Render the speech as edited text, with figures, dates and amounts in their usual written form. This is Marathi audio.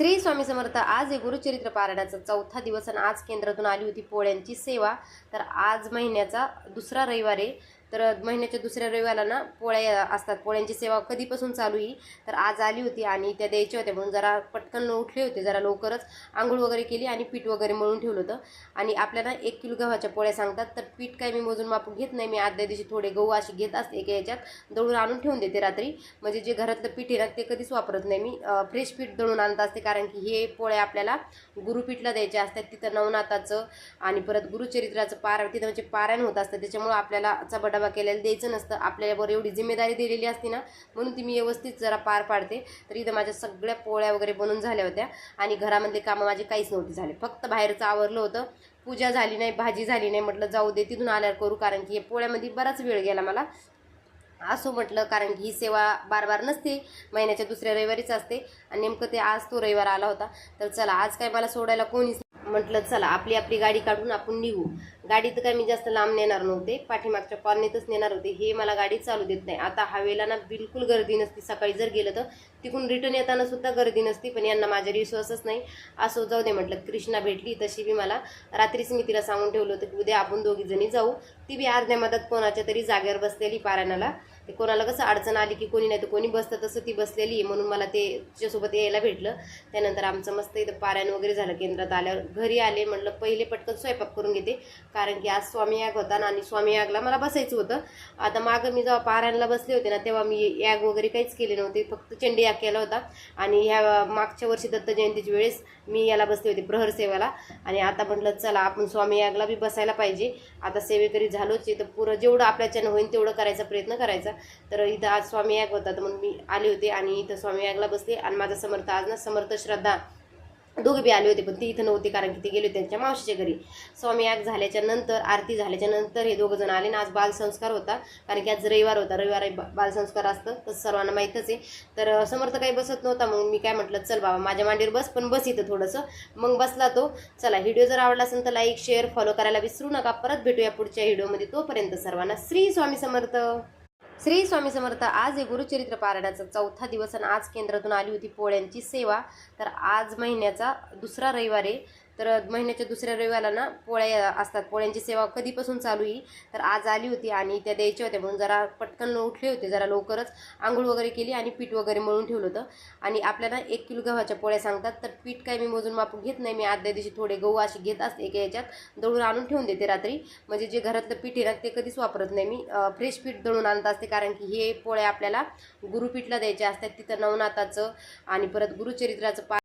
श्री स्वामी समर्थ। आज आहे गुरुचरित्र पारायणाचा चौथा दिवस आणि आज केंद्रातून आली होती पोळ्यांची सेवा। तर आज महिन्याचा दुसरा रविवार आहे। तर महिन्याच्या दुसऱ्या रविवारला ना पोळ्या असतात। पोळ्यांची सेवा कधीपासून चालू आहे तर आज आली होती आणि त्या द्यायच्या होत्या म्हणून जरा पटकन उठले होते, जरा लवकरच आंघोळ वगैरे केली आणि पीठ वगैरे मळून ठेवलं होतं। आणि आपल्याला 1 किलो गव्हाच्या पोळ्या सांगतात, तर पीठ काय मी मोजून मापून घेत नाही। मी आदल्या दिवशी थोडे गहू अशी घेत असते, एका याच्यात दळून आणून ठेवून देते रात्री, म्हणजे जे घरातलं पीठ आहे ना ते कधीच वापरत नाही मी। फ्रेश पीठ दळून आणत असते, कारण की हे पोळ्या आपल्याला गुरुपीठला द्यायचे असतात। तिथं नवनाथाचं आणि परत गुरुचरित्राचं तिथं म्हणजे पारायण होत असतं, त्याच्यामुळे आपल्याला चबाडबा केलेलं द्यायचं नसतं। आपल्यावर एवढी जिम्मेदारी दिलेली असते ना, म्हणून ती मी व्यवस्थित जरा पार पाडते। तर इथं माझ्या सगळ्या पोळ्या वगैरे बनून झाल्या होत्या आणि घरामधले कामं माझे काहीच नव्हते झाले, फक्त बाहेरचं आवरलं होतं। पूजा झाली नाही, भाजी झाली नाही, म्हटलं जाऊ दे तिथून आल्यावर करू, कारण की हे पोळ्यामध्ये बराच वेळ गेला मला। असं म्हटलं, कारण की ही सेवा बार बार नसते, महिन्याच्या दुसऱ्या रविवारीच असते आणि नेमकं ते आज तो रविवार आला होता। तर चला आज काय मला सोडायला कोणीच, म्हटलं चला आपली आपली गाडी काढून आपण निघू। गाडी तर काय मी जास्त लांब नेणार नव्हते, पाठीमागच्या कॉर्नेतच नेणार होते। हे मला गाडी चालू देत नाही। आता हवेला ना बिलकुल गर्दी नसती, सकाळी जर गेलं तर तिकडून रिटर्न येताना सुद्धा गर्दी नसती, पण यांना माझ्यावर विश्वासच नाही। असं जाऊ दे म्हटलं, कृष्णा भेटली तशी बी मला रात्रीच मी तिला सांगून ठेवलं होतं की उद्या आपण दोघी जणी जाऊ। ती बी अर्ध्या मधात कोणाच्या तरी जागेवर बसलेली पारायणाला। ते कोणाला कसं अडचण आली की कोणी नाही तर कोणी बसतं, तसं ती बसलेली आहे, म्हणून मला ते तिच्यासोबत यायला भेटलं। त्यानंतर आमचं मस्त इथं पारायण वगैरे झालं। केंद्रात आल्यावर घरी आले, म्हटलं पहिले पटकन स्वयंपाक करून घेते, कारण की आज स्वामी याग होता आणि स्वामी यागला मला बसायचं होतं। आता मागं मी जेव्हा पारायणाला बसले होते ना, तेव्हा मी याग वगैरे काहीच केले नव्हते, फक्त चंडी याग केला होता। आणि ह्या मागच्या वर्षी दत्त जयंतीच्या वेळेस मी याला बसले होते प्रहर सेवेला। आणि आता म्हटलं चला आपण स्वामी यागला बी बसायला पाहिजे। आता सेवेकरी झालोच आहे, तर पुरं जेवढं आपल्याच्यानं होईल तेवढं करायचा प्रयत्न करायचा। तर इथं आज स्वामी याग होता, तर म्हणून मी आले होते आणि इथं स्वामी यागला बसले। आणि माझा समर्थ आज ना, समर्थ श्रद्धा दोघे बी आले होते, पण ती इथं नव्हती, कारण की ते गेले होते त्यांच्या मावशीच्या घरी। स्वामी याग झाल्याच्या नंतर, आरती झाल्याच्या नंतर हे दोघं जण आले ना। आज बालसंस्कार होता, कारण की आज रविवार होता, रविवारी बालसंस्कार असतं, तर सर्वांना माहीतच आहे। तर समर्थ काही बसत नव्हता, मग मी काय म्हटलं चल बाबा माझ्या मांडीवर बस, पण बस इथं थोडंसं। मग बसला तो। चला व्हिडिओ जर आवडला असेल तर लाईक शेअर फॉलो करायला विसरू नका। परत भेटूया पुढच्या व्हिडिओमध्ये, तोपर्यंत सर्वांना श्री स्वामी समर्थ। श्री स्वामी समर्थ। आज आहे गुरुचरित्र पारायणाचा चौथा दिवस आणि आज केंद्रातून आली होती पोळ्यांची सेवा। तर आज महिन्याचा दुसरा रविवार आहे। तर महिन्याच्या दुसऱ्या रविवारला ना पोळ्या असतात। पोळ्यांची सेवा कधीपासून चालू आहे तर आज आली होती आणि त्या द्यायच्या होत्या, म्हणून जरा पटकन उठले होते, जरा लवकरच आंघोळ वगैरे केली आणि पीठ वगैरे मळून ठेवलं होतं। आणि आपल्याला 1 किलो गव्हाच्या पोळ्या सांगतात, तर पीठ काय मी मोजून मापून घेत नाही। मी आदल्या दिवशी थोडे गहू अशी घेत असते, एका याच्यात दळून आणून ठेवून देते रात्री, म्हणजे जे घरातलं पीठ आहे ना ते कधीच वापरत नाही मी। फ्रेश पीठ दळून आणत असते, कारण की हे पोळ्या आपल्याला गुरुपीठला द्यायच्या असतात। तिथं नवनाथाचं आणि परत गुरुचरित्राचं